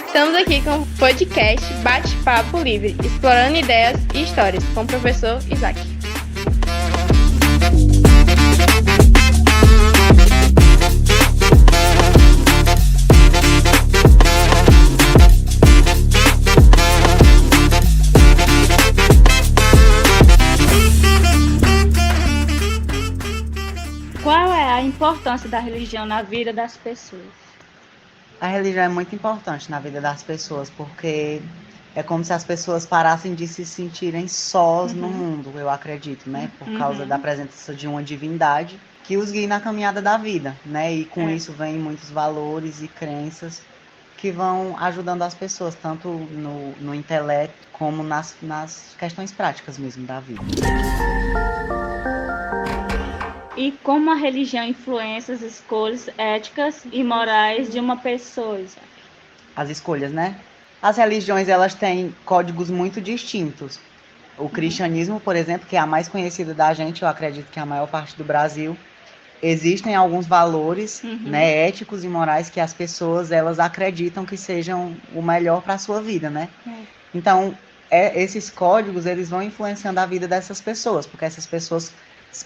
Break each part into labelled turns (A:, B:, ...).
A: Estamos aqui com o podcast Bate-Papo Livre, explorando ideias e histórias, com o professor Isaac.
B: Qual é a importância da religião na vida das pessoas?
C: A religião é muito importante na vida das pessoas, porque é como se as pessoas parassem de se sentirem sós no mundo, eu acredito, né? Por causa da presença de uma divindade que os guia na caminhada da vida, né? E com isso vem muitos valores e crenças que vão ajudando as pessoas, tanto no intelecto como nas questões práticas mesmo da vida.
B: E como a religião influencia as escolhas éticas e morais de uma pessoa, Isaac?
C: As escolhas, né? As religiões, elas têm códigos muito distintos. O cristianismo, por exemplo, que é a mais conhecida da gente, eu acredito que é a maior parte do Brasil, existem alguns valores, né, éticos e morais que as pessoas, elas acreditam que sejam o melhor para a sua vida, né? Então, esses códigos, eles vão influenciando a vida dessas pessoas, porque essas pessoas,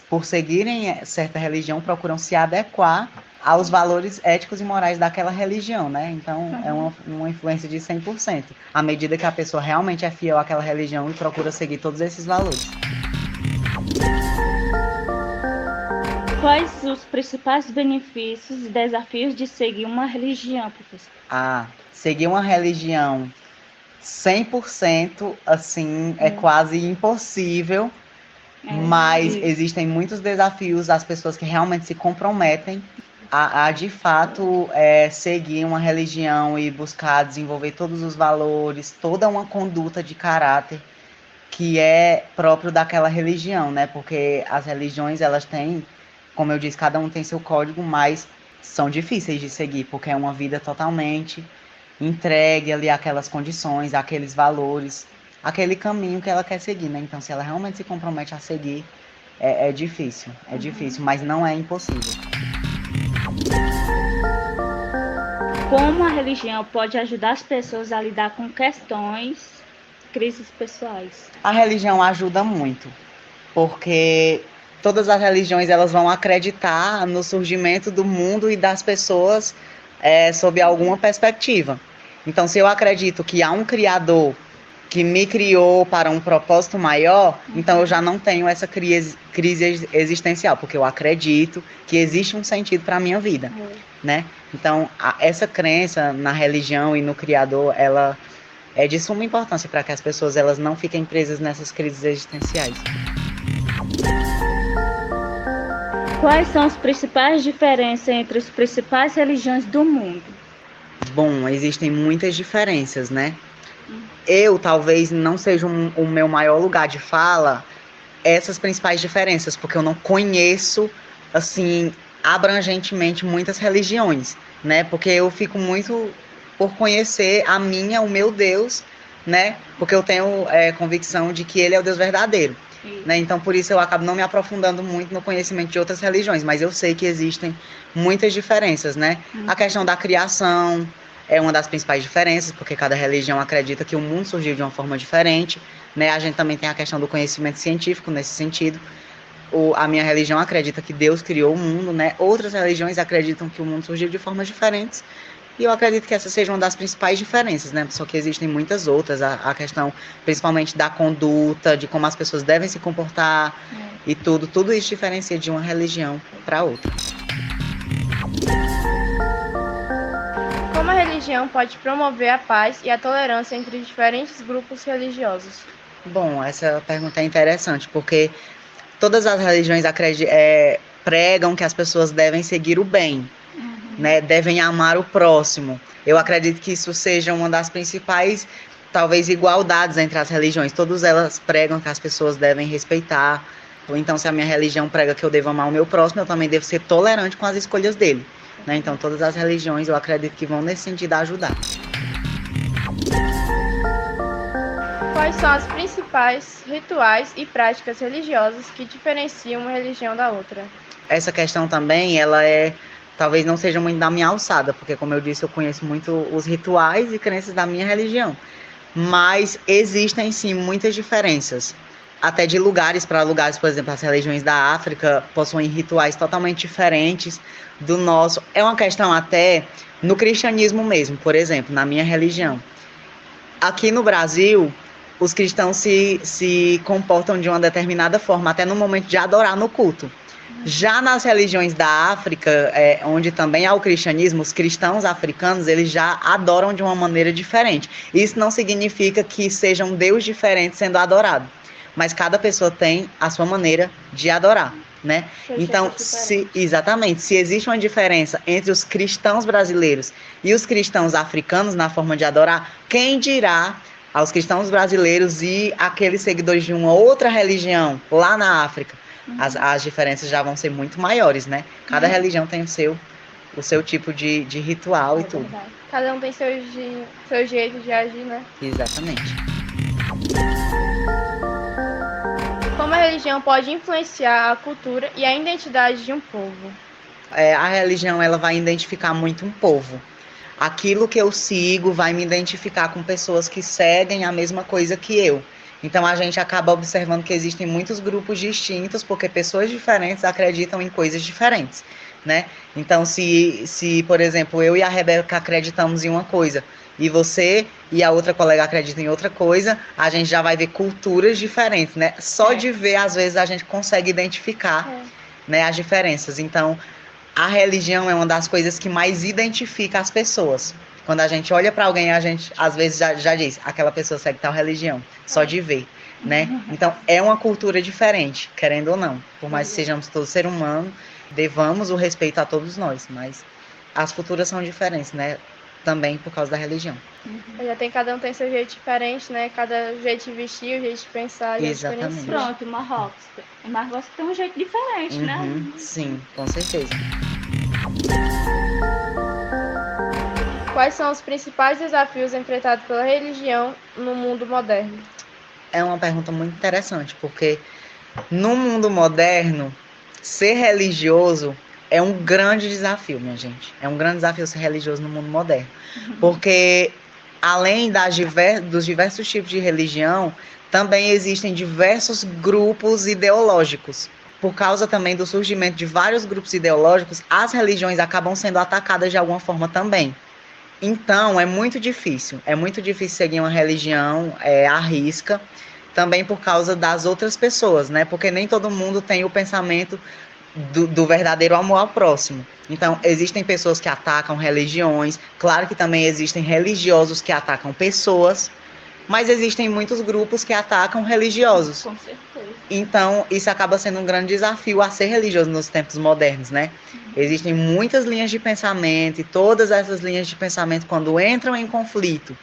C: por seguirem certa religião, procuram se adequar aos valores éticos e morais daquela religião, né? Então, é uma influência de 100%, à medida que a pessoa realmente é fiel àquela religião e procura seguir todos esses valores.
B: Quais os principais benefícios e desafios de seguir uma religião, professor?
C: Seguir uma religião 100%, assim, é quase impossível. Mas existem muitos desafios às pessoas que realmente se comprometem a de fato, seguir uma religião e buscar desenvolver todos os valores, toda uma conduta de caráter que é próprio daquela religião, né? Porque as religiões, elas têm, como eu disse, cada um tem seu código, mas são difíceis de seguir, porque é uma vida totalmente entregue ali àquelas condições, àqueles valores, aquele caminho que ela quer seguir, né? Então, se ela realmente se compromete a seguir, é difícil, mas não é impossível.
B: Como a religião pode ajudar as pessoas a lidar com crises pessoais?
C: A religião ajuda muito, porque todas as religiões, elas vão acreditar no surgimento do mundo e das pessoas sob alguma perspectiva. Então, se eu acredito que há um Criador que me criou para um propósito maior, então eu já não tenho essa crise existencial, porque eu acredito que existe um sentido para a minha vida, né? Então, essa crença na religião e no Criador, ela é de suma importância para que as pessoas, elas não fiquem presas nessas crises existenciais.
B: Quais são as principais diferenças entre as principais religiões do mundo?
C: Bom, existem muitas diferenças, né? Eu talvez não seja o meu maior lugar de fala essas principais diferenças, porque eu não conheço, assim, abrangentemente muitas religiões, né? Porque eu fico muito por conhecer o meu Deus, né? Porque eu tenho convicção de que ele é o Deus verdadeiro, né? Então, por isso eu acabo não me aprofundando muito no conhecimento de outras religiões, mas eu sei que existem muitas diferenças, né? A questão da criação é uma das principais diferenças, porque cada religião acredita que o mundo surgiu de uma forma diferente, né? A gente também tem a questão do conhecimento científico nesse sentido. A minha religião acredita que Deus criou o mundo, né? Outras religiões acreditam que o mundo surgiu de formas diferentes. E eu acredito que essa seja uma das principais diferenças, né? Só que existem muitas outras. A questão, principalmente, da conduta, de como as pessoas devem se comportar e tudo isso diferencia de uma religião para outra.
A: Como a religião pode promover a paz e a tolerância entre diferentes grupos religiosos?
C: Bom, essa pergunta é interessante, porque todas as religiões pregam que as pessoas devem seguir o bem, né? Devem amar o próximo. Eu acredito que isso seja uma das principais, talvez, igualdades entre as religiões. Todas elas pregam que as pessoas devem respeitar. Ou então, se a minha religião prega que eu devo amar o meu próximo, eu também devo ser tolerante com as escolhas dele, né? Então, todas as religiões, eu acredito que vão nesse sentido ajudar.
A: Quais são as principais rituais e práticas religiosas que diferenciam uma religião da outra?
C: Essa questão também, ela é talvez não seja muito da minha alçada, porque, como eu disse, eu conheço muito os rituais e crenças da minha religião. Mas existem, sim, muitas diferenças. Até de lugares para lugares, por exemplo, as religiões da África possuem rituais totalmente diferentes do nosso. É uma questão até no cristianismo mesmo, por exemplo, na minha religião. Aqui no Brasil, os cristãos se comportam de uma determinada forma, até no momento de adorar no culto. Já nas religiões da África, onde também há o cristianismo, os cristãos africanos, eles já adoram de uma maneira diferente. Isso não significa que seja um Deus diferente sendo adorado, mas cada pessoa tem a sua maneira de adorar, né? Então, exatamente, se existe uma diferença entre os cristãos brasileiros e os cristãos africanos na forma de adorar, quem dirá aos cristãos brasileiros e aqueles seguidores de uma outra religião lá na África? As diferenças já vão ser muito maiores, né? Cada religião tem o seu tipo de ritual e tudo.
A: Verdade. Cada um tem seu jeito de agir, né?
C: Exatamente.
A: Como a religião pode influenciar a cultura e a identidade de um povo?
C: A religião, ela vai identificar muito um povo. Aquilo que eu sigo vai me identificar com pessoas que seguem a mesma coisa que eu. Então a gente acaba observando que existem muitos grupos distintos, porque pessoas diferentes acreditam em coisas diferentes, né? Então se por exemplo, eu e a Rebeca acreditamos em uma coisa, e você e a outra colega acreditam em outra coisa, a gente já vai ver culturas diferentes, né? Só de ver, às vezes, a gente consegue identificar, né, as diferenças. Então, a religião é uma das coisas que mais identifica as pessoas. Quando a gente olha para alguém, a gente às vezes já diz, aquela pessoa segue tal religião, só de ver, né? Então, é uma cultura diferente, querendo ou não. Por mais que sejamos todos seres humanos, devamos o respeito a todos nós, mas as culturas são diferentes, né? Também por causa da religião.
A: Cada um tem seu jeito diferente, né? Cada jeito de vestir, o jeito de pensar.
C: Exatamente.
B: Pronto, Marrocos tem um jeito diferente, né?
C: Sim, com certeza.
A: Quais são os principais desafios enfrentados pela religião no mundo moderno?
C: É uma pergunta muito interessante, porque no mundo moderno, ser religioso é um grande desafio, minha gente. É um grande desafio ser religioso no mundo moderno. Porque, além dos diversos tipos de religião, também existem diversos grupos ideológicos. Por causa também do surgimento de vários grupos ideológicos, as religiões acabam sendo atacadas de alguma forma também. Então, é muito difícil seguir uma religião à risca, também por causa das outras pessoas, né? Porque nem todo mundo tem o pensamento do verdadeiro amor ao próximo. Então, existem pessoas que atacam religiões, claro que também existem religiosos que atacam pessoas, mas existem muitos grupos que atacam religiosos.
B: Com certeza.
C: Então, isso acaba sendo um grande desafio a ser religioso nos tempos modernos, né? Existem muitas linhas de pensamento, e todas essas linhas de pensamento, quando entram em conflito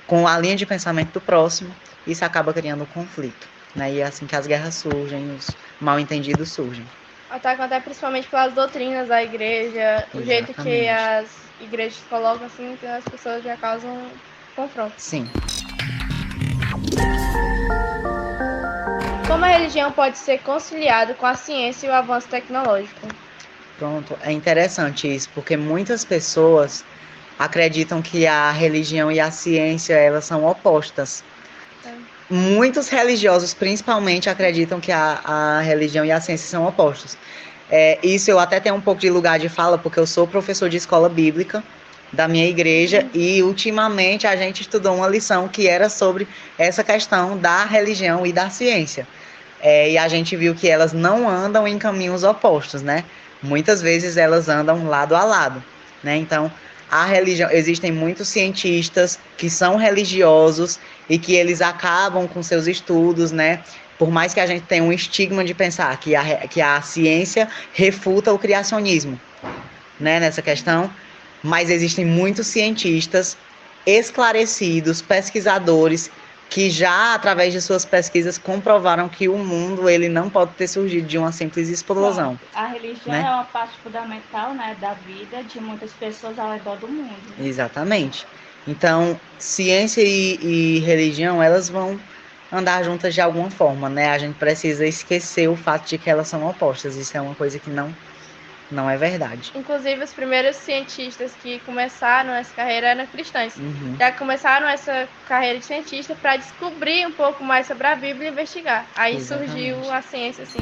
C: com a linha de pensamento do próximo, isso acaba criando conflito, né? E é assim que as guerras surgem, os mal-entendidos surgem.
A: Atacam até principalmente pelas doutrinas da igreja, o jeito que as igrejas colocam, assim, que as pessoas já causam confronto.
C: Sim.
A: Como a religião pode ser conciliada com a ciência e o avanço tecnológico?
C: Pronto, é interessante isso, porque muitas pessoas acreditam que a religião e a ciência, elas são opostas. Muitos religiosos, principalmente, acreditam que a religião e a ciência são opostos. Isso eu até tenho um pouco de lugar de fala, porque eu sou professor de escola bíblica da minha igreja, e ultimamente a gente estudou uma lição que era sobre essa questão da religião e da ciência. E a gente viu que elas não andam em caminhos opostos, né? Muitas vezes elas andam lado a lado, né? Então, a religião, existem muitos cientistas que são religiosos e que eles acabam com seus estudos, né? Por mais que a gente tenha um estigma de pensar que a ciência refuta o criacionismo, né? Nessa questão, mas existem muitos cientistas esclarecidos, pesquisadores, que já, através de suas pesquisas, comprovaram que o mundo ele não pode ter surgido de uma simples explosão.
B: Bom, a religião, né, é uma parte fundamental, né, da vida de muitas pessoas ao redor do mundo.
C: Exatamente. Então, ciência e religião, elas vão andar juntas de alguma forma, né? A gente precisa esquecer o fato de que elas são opostas. Isso é uma coisa que Não é verdade.
A: Inclusive, os primeiros cientistas que começaram essa carreira eram cristãos.
C: Uhum.
A: Já começaram essa carreira de cientista para descobrir um pouco mais sobre a Bíblia e investigar. Aí
C: Exatamente.
A: surgiu a ciência, assim.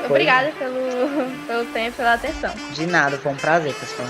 A: Obrigada pelo tempo, pela atenção.
C: De nada, foi um prazer, pessoal.